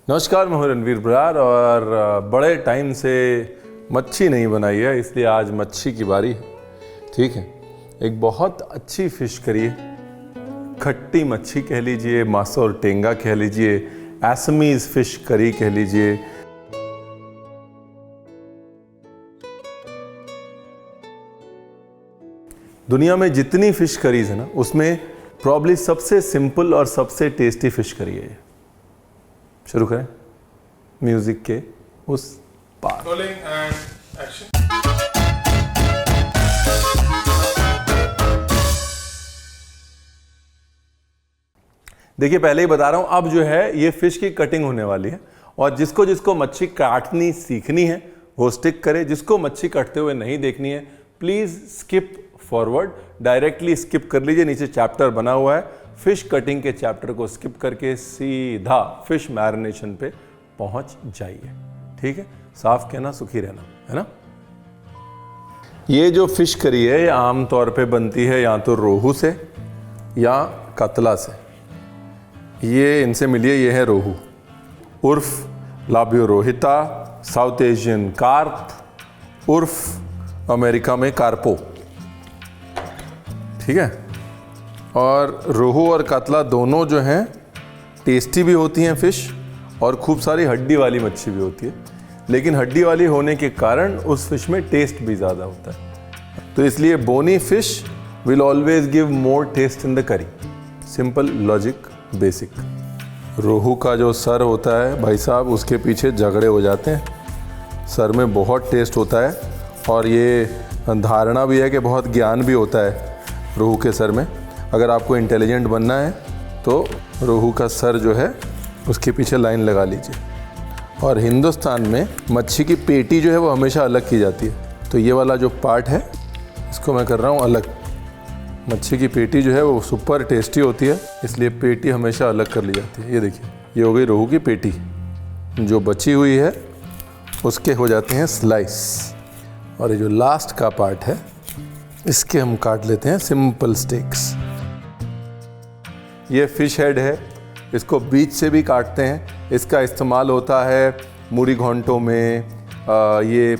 नमस्कार, मैं हूं रणवीर बरार और बड़े टाइम से मच्छी नहीं बनाई है, इसलिए आज मच्छी की बारी है। ठीक है, एक बहुत अच्छी फिश करी है, खट्टी मच्छी कह लीजिए, मासा और टेंगा कह लीजिए, असमीज फिश करी कह लीजिए। दुनिया में जितनी फिश करीज है ना, उसमें प्रॉब्ली सबसे सिंपल और सबसे टेस्टी फिश करी है। शुरू करें म्यूजिक के उस पार। Rolling and action. देखिए, पहले ही बता रहा हूं, अब जो है ये फिश की कटिंग होने वाली है और जिसको जिसको मच्छी काटनी सीखनी है वो स्टिक करे। जिसको मच्छी काटते हुए नहीं देखनी है please skip forward, directly skip कर लीजिए। नीचे चैप्टर बना हुआ है, फिश कटिंग के चैप्टर को स्किप करके सीधा फिश मैरिनेशन पे पहुंच जाइए। ठीक है, साफ कहना सुखी रहना, है ना। ये जो फिश करी है ये आमतौर पे बनती है या तो रोहू से या कतला से। ये इनसे मिलिए, ये है रोहू उर्फ लाबियोरोहिता, साउथ एशियन कार्प उर्फ अमेरिका में कार्पो। ठीक है, और रोहू और कतला दोनों जो हैं टेस्टी भी होती हैं फिश, और खूब सारी हड्डी वाली मच्छी भी होती है, लेकिन हड्डी वाली होने के कारण उस फिश में टेस्ट भी ज़्यादा होता है। तो इसलिए bony fish will always give more taste in the curry. Simple logic, basic. Rohu का जो सर होता है भाई साहब, उसके पीछे झगड़े हो जाते हैं। सर में बहुत टेस्ट होता है और ये धारणा भी है कि बहुत ज्ञान भी होता है रोहू के सर में। अगर आपको इंटेलिजेंट बनना है तो रोहू का सर जो है उसके पीछे लाइन लगा लीजिए। और हिंदुस्तान में मच्छी की पेटी जो है वो हमेशा अलग की जाती है, तो ये वाला जो पार्ट है इसको मैं कर रहा हूँ अलग। मच्छी की पेटी जो है वो सुपर टेस्टी होती है, इसलिए पेटी हमेशा अलग कर ली जाती है। ये देखिए, ये हो गई रोहू की पेटी। जो बची हुई है उसके हो जाते हैं स्लाइस, और ये जो लास्ट का पार्ट है इसके हम काट लेते हैं सिंपल स्टेक्स। ये फिश हेड है, इसको बीच से भी काटते हैं। इसका इस्तेमाल होता है मूरी घोंटों में, ये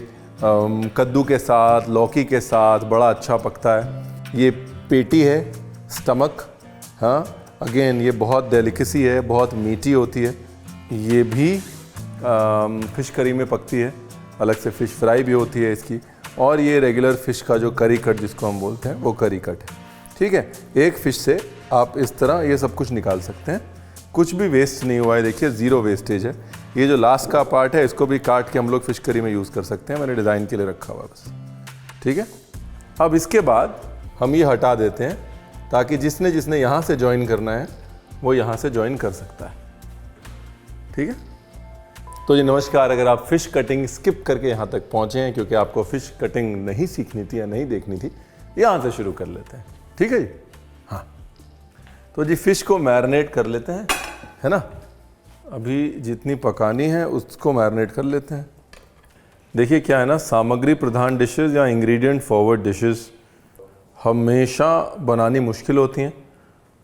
कद्दू के साथ, लौकी के साथ बड़ा अच्छा पकता है। ये पेटी है, स्टमक। हाँ, अगेन ये बहुत डेलिकेसी है, बहुत मीठी होती है। ये भी फिश करी में पकती है, अलग से फिश फ्राई भी होती है इसकी। और ये रेगुलर फिश का जो करी कट जिसको हम बोलते हैं वो करी कट है। ठीक है, एक फिश से आप इस तरह ये सब कुछ निकाल सकते हैं, कुछ भी वेस्ट नहीं हुआ है। देखिए, ज़ीरो वेस्टेज है। ये जो लास्ट का पार्ट है इसको भी काट के हम लोग फिश करी में यूज़ कर सकते हैं, मैंने डिज़ाइन के लिए रखा हुआ बस। ठीक है, अब इसके बाद हम ये हटा देते हैं ताकि जिसने जिसने यहाँ से ज्वाइन करना है वो यहाँ से ज्वाइन कर सकता है। ठीक है, तो जी नमस्कार। अगर आप फ़िश कटिंग स्किप करके यहाँ तक पहुँचे हैं क्योंकि आपको फ़िश कटिंग नहीं सीखनी थी या नहीं देखनी थी, यहाँ से शुरू कर लेते हैं। ठीक है जी, हाँ। तो जी फ़िश को मैरिनेट कर लेते हैं, है ना। अभी जितनी पकानी है उसको मैरिनेट कर लेते हैं। देखिए क्या है ना, सामग्री प्रधान डिशेज़ या इंग्रेडिएंट फॉरवर्ड डिशेज़ हमेशा बनानी मुश्किल होती हैं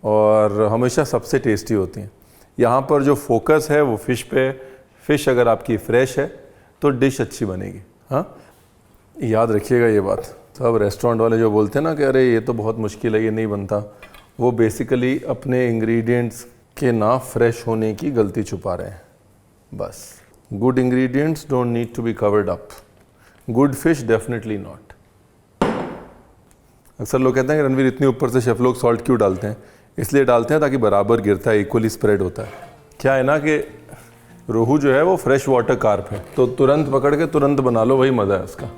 और हमेशा सबसे टेस्टी होती हैं। यहाँ पर जो फोकस है वो फ़िश पे। फ़िश अगर आपकी फ़्रेश है तो डिश अच्छी बनेगी। हाँ, याद रखिएगा ये बात। सब रेस्टोरेंट वाले जो बोलते हैं ना कि अरे ये तो बहुत मुश्किल है, ये नहीं बनता, वो बेसिकली अपने इंग्रेडिएंट्स के ना फ्रेश होने की गलती छुपा रहे हैं बस। Good ingredients don't need to be covered up, good fish definitely not. अक्सर लोग कहते हैं कि रणवीर इतनी ऊपर से शेफ लोग सॉल्ट क्यों डालते हैं? इसलिए डालते हैं ताकि बराबर गिरता है, इक्वली स्प्रेड होता है। क्या है ना कि रोहू जो है वो फ्रेश वाटर कार्प है, तो तुरंत पकड़ के तुरंत बना लो, वही मज़ा है उसका।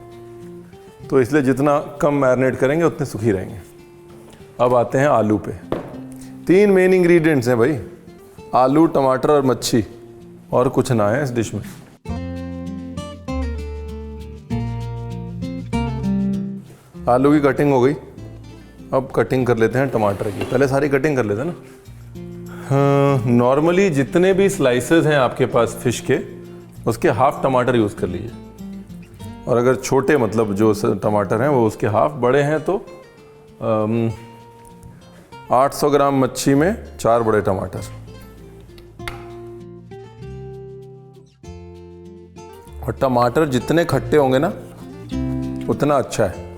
तो इसलिए जितना कम मैरिनेट करेंगे उतने सुखी रहेंगे। अब आते हैं आलू पे। 3 मेन इंग्रेडिएंट्स हैं भाई, आलू, टमाटर और मच्छी, और कुछ ना है इस डिश में। आलू की कटिंग हो गई, अब कटिंग कर लेते हैं टमाटर की। पहले सारी कटिंग कर लेते हैं ना। नॉर्मली जितने भी स्लाइसेस हैं आपके पास फिश के, उसके हाफ टमाटर यूज़ कर लीजिए। और अगर छोटे मतलब जो टमाटर हैं वो उसके हाफ, बड़े हैं तो 800 ग्राम मच्छी में 4 बड़े टमाटर। और टमाटर जितने खट्टे होंगे ना उतना अच्छा है।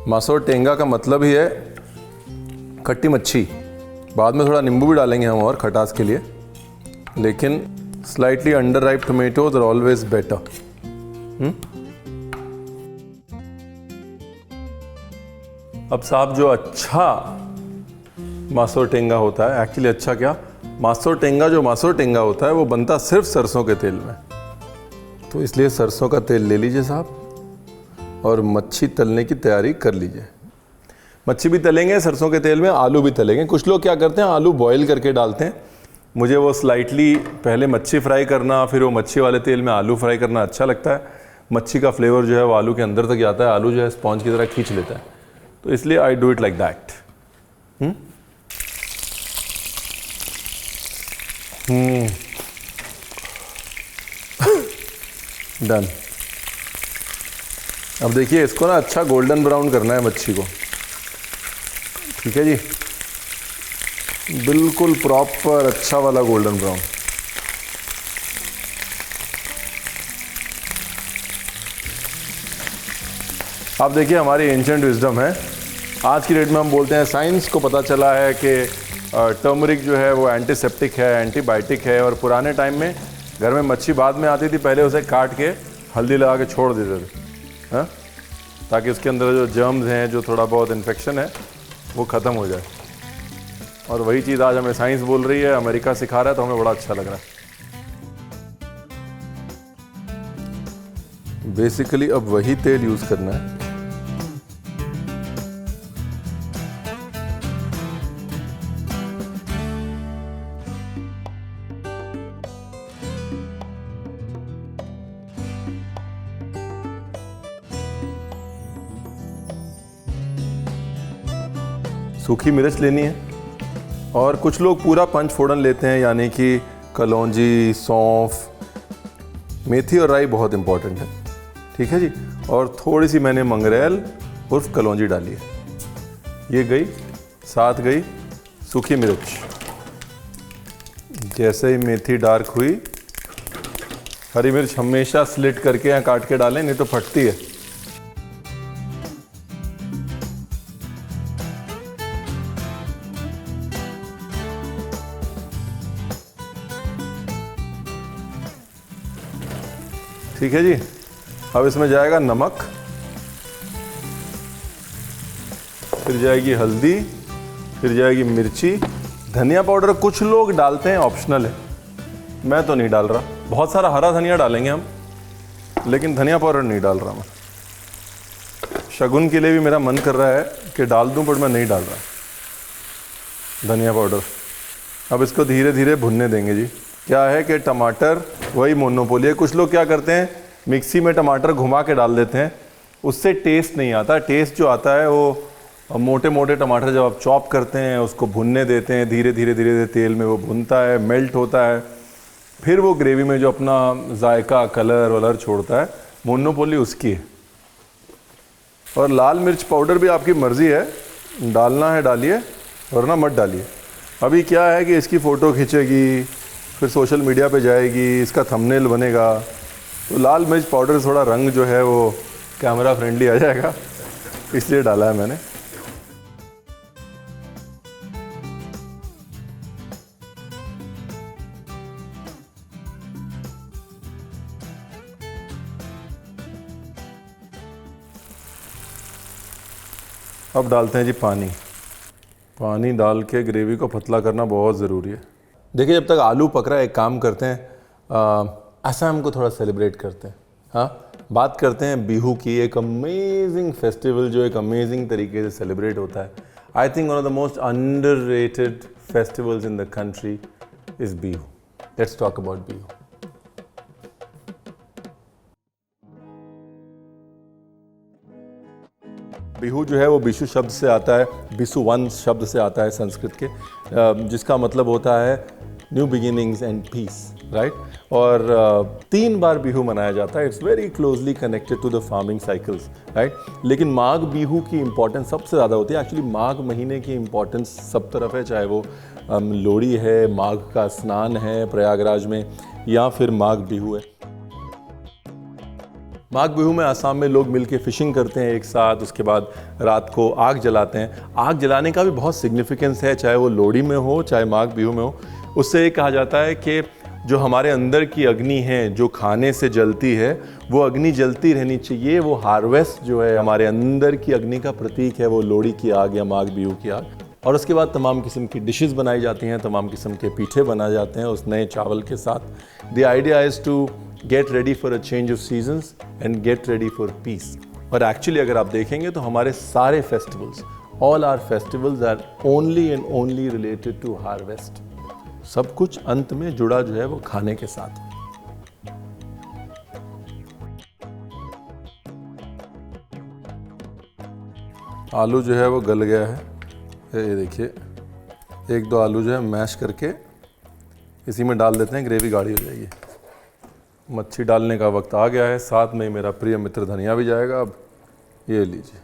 मासोर टेंगा का मतलब ही है खट्टी मच्छी। बाद में थोड़ा नींबू भी डालेंगे हम और खटास के लिए, लेकिन slightly under ripe tomatoes are always better. अब साहब, जो अच्छा मासोर टेंगा होता है, एक्चुअली अच्छा क्या, मासोर टेंगा होता है वो बनता सिर्फ सरसों के तेल में। तो इसलिए सरसों का तेल ले लीजिए साहब और मच्छी तलने की तैयारी कर लीजिए। मच्छी भी तलेंगे सरसों के तेल में, आलू भी तलेंगे। कुछ लोग क्या करते हैं, आलू बॉईल करके डालते हैं। मुझे वो स्लाइटली पहले मच्छी फ्राई करना, फिर वो मच्छी वाले तेल में आलू फ्राई करना अच्छा लगता है। मच्छी का फ्लेवर जो है वो आलू के अंदर तक जाता है, आलू जो है स्पॉन्ज की तरह खींच लेता है। तो इसलिए I do it like that. Done. अब देखिए, इसको ना अच्छा गोल्डन ब्राउन करना है मच्छी को। ठीक है जी, बिल्कुल प्रॉपर अच्छा वाला गोल्डन ब्राउन। आप देखिए, हमारी एंशिएंट विजडम है। आज की डेट में हम बोलते हैं, साइंस को पता चला है कि टर्मरिक जो है वो एंटीसेप्टिक है, एंटीबायोटिक है। और पुराने टाइम में घर में मच्छी बाद में आती थी, पहले उसे काट के हल्दी लगा के छोड़ देते थे, हाँ, ताकि उसके अंदर जो जर्म्स हैं, जो थोड़ा बहुत इन्फेक्शन है, वो ख़त्म हो जाए। और वही चीज़ आज हमें साइंस बोल रही है, अमेरिका सिखा रहा है, तो हमें बड़ा अच्छा लग रहा है। बेसिकली अब वही तेल यूज़ करना है। सूखी मिर्च लेनी है और कुछ लोग पूरा पंच फोड़न लेते हैं, यानी कि कलौंजी, सौंफ, मेथी और राई बहुत इंपॉर्टेंट है। ठीक है जी। और थोड़ी सी मैंने मंगरेल उर्फ कलौंजी डाली है। ये गई, साथ गई सूखी मिर्च। जैसे ही मेथी डार्क हुई, हरी मिर्च हमेशा स्लिट करके या काट के डालें, नहीं तो फटती है। ठीक है जी। अब इसमें जाएगा नमक, फिर जाएगी हल्दी, फिर जाएगी मिर्ची, धनिया पाउडर कुछ लोग डालते हैं, ऑप्शनल है, मैं तो नहीं डाल रहा। बहुत सारा हरा धनिया डालेंगे हम, लेकिन धनिया पाउडर नहीं डाल रहा मैं। शगुन के लिए भी मेरा मन कर रहा है कि डाल दूं, पर मैं नहीं डाल रहा धनिया पाउडर। अब इसको धीरे धीरे भुनने देंगे जी। क्या है कि टमाटर वही मोनोपोली है। कुछ लोग क्या करते हैं, मिक्सी में टमाटर घुमा के डाल देते हैं, उससे टेस्ट नहीं आता। टेस्ट जो आता है वो मोटे मोटे टमाटर जब आप चॉप करते हैं, उसको भुनने देते हैं, धीरे धीरे धीरे धीरे तेल में वो भुनता है, मेल्ट होता है, फिर वो ग्रेवी में जो अपना जायका, कलर वलर छोड़ता है, मोनोपोली उसकी है। और लाल मिर्च पाउडर भी आपकी मर्ज़ी है, डालना है डालिए, वरना मत डालिए। अभी क्या है कि इसकी फ़ोटो खींचेगी, फिर सोशल मीडिया पे जाएगी, इसका थंबनेल बनेगा, तो लाल मिर्च पाउडर थोड़ा रंग जो है वो कैमरा फ्रेंडली आ जाएगा, इसलिए डाला है मैंने। अब डालते हैं जी पानी। पानी डाल के ग्रेवी को पतला करना बहुत ज़रूरी है। देखिए, जब तक आलू पक रहा है, एक काम करते हैं, असम को थोड़ा सेलिब्रेट करते हैं। हाँ, बात करते हैं बिहू की, एक अमेजिंग फेस्टिवल जो एक अमेजिंग तरीके से सेलिब्रेट होता है। I think one of the most underrated festivals in the country is Bihu. Let's talk about Bihu. Bihu जो है वो बिशु शब्द से आता है, बिसुवन शब्द से आता है संस्कृत के, जिसका मतलब होता है new beginnings and peace, right. और 3 बार बिहू मनाया जाता है। It's very closely connected to the farming cycles, right. लेकिन माघ बिहू की इम्पोर्टेंस सबसे ज़्यादा होती है। एक्चुअली माघ महीने की इम्पोर्टेंस सब तरफ है, चाहे वो लोहड़ी है, माघ का स्नान है प्रयागराज में, या फिर माघ बिहू है। माघ बिहू में आसाम में लोग मिलके फिशिंग करते हैं एक साथ, उसके बाद रात को आग जलाते हैं। आग जलाने का भी बहुत सिग्निफिकेंस है, चाहे वो लोहड़ी में हो चाहे माघ बिहू में हो। उससे ये कहा जाता है कि जो हमारे अंदर की अग्नि है, जो खाने से जलती है, वो अग्नि जलती रहनी चाहिए। वो हार्वेस्ट जो है हमारे अंदर की अग्नि का प्रतीक है, वो लोहड़ी की आग या माघ बिहू की आग। और उसके बाद तमाम किस्म की डिशेस बनाई जाती हैं, तमाम किस्म के पीठे बनाए जाते हैं उस नए चावल के साथ। The idea is to get ready for a change of seasons and get ready for peace. और एक्चुअली अगर आप देखेंगे तो हमारे सारे festivals, all our festivals are only and only related to harvest. सब कुछ अंत में जुड़ा जो है वो खाने के साथ। आलू जो है वो गल गया है, ये देखिए। एक दो आलू जो है मैश करके इसी में डाल देते हैं, ग्रेवी गाढ़ी हो जाएगी। मच्छी डालने का वक्त आ गया है, साथ में मेरा प्रिय मित्र धनिया भी जाएगा। अब ये लीजिए।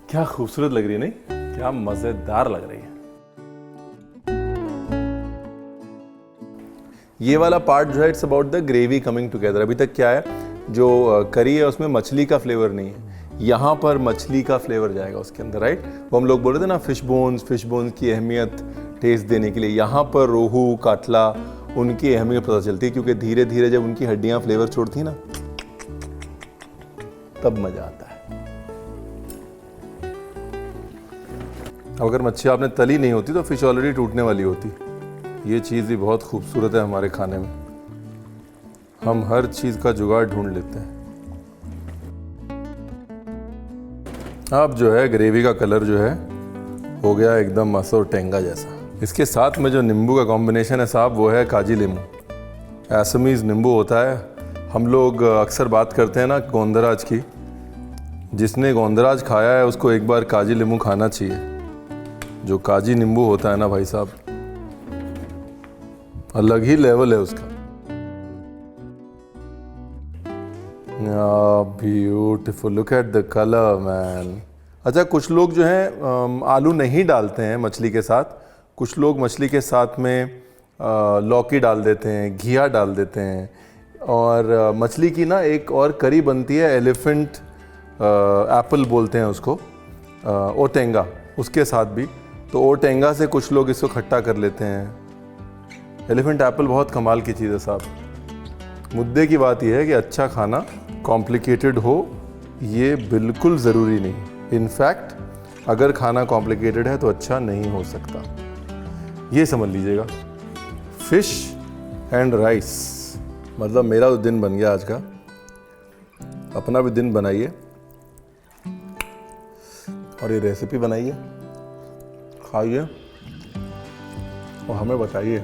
क्या खूबसूरत लग रही है, नहीं? क्या मजेदार लग रही है। ये वाला पार्ट जो है it's about the gravy coming together. अभी तक क्या है, जो करी है उसमें मछली का फ्लेवर नहीं है, यहाँ पर मछली का फ्लेवर जाएगा उसके अंदर, राइट? वो हम लोग बोल रहे थे ना फिश बोन्स की अहमियत टेस्ट देने के लिए। यहाँ पर रोहू, काटला, उनकी अहमियत पता चलती है, क्योंकि धीरे धीरे जब उनकी हड्डियाँ फ्लेवर छोड़ती ना, तब मजा आता है। अब अगर मच्छी आपने तली नहीं होती तो फिश ऑलरेडी टूटने वाली होती। ये चीज़ भी बहुत खूबसूरत है हमारे खाने में, हम हर चीज़ का जुगाड़ ढूंढ लेते हैं। अब जो है ग्रेवी का कलर जो है हो गया एकदम मसो टेंगा जैसा। इसके साथ में जो नींबू का कॉम्बिनेशन है साहब, वो है काजी नींबू। असमीज़ नींबू होता है। हम लोग अक्सर बात करते हैं ना गोंदराज की। जिसने गोंदराज खाया है उसको एक बार काजी नींबू खाना चाहिए। जो काजी नींबू होता है ना भाई साहब, अलग ही लेवल है उसका। Beautiful, look at the colour man. अच्छा, कुछ लोग जो हैं आलू नहीं डालते हैं मछली के साथ। कुछ लोग मछली के साथ में लौकी डाल देते हैं, घिया डाल देते हैं। और मछली की ना एक और करी बनती है, एलिफेंट एप्पल बोलते हैं उसको, ओटेंगा, उसके साथ भी। तो ओटेंगा से कुछ लोग इसको खट्टा कर लेते हैं। एलिफेंट एप्पल बहुत कमाल की चीज़ है साहब। मुद्दे की बात यह है कि अच्छा खाना कॉम्प्लिकेटेड हो ये बिल्कुल ज़रूरी नहीं। इनफैक्ट अगर खाना कॉम्प्लिकेटेड है तो अच्छा नहीं हो सकता, ये समझ लीजिएगा। फिश एंड राइस, मतलब मेरा तो दिन बन गया आज का। अपना भी दिन बनाइए और ये रेसिपी बनाइए, खाइए और हमें बताइए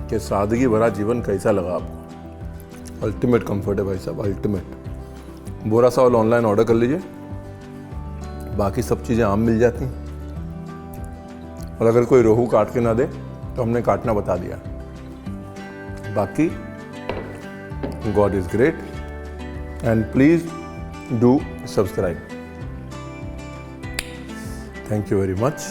कि सादगी भरा जीवन कैसा लगा आपको। अल्टीमेट कंफर्ट है भाई साहब, अल्टीमेट। बोरा सावल ऑनलाइन ऑर्डर कर लीजिए, बाकी सब चीज़ें आम मिल जाती हैं। और अगर कोई रोहू काट के ना दे तो हमने काटना बता दिया। बाकी God is great and please do subscribe. Thank you very much.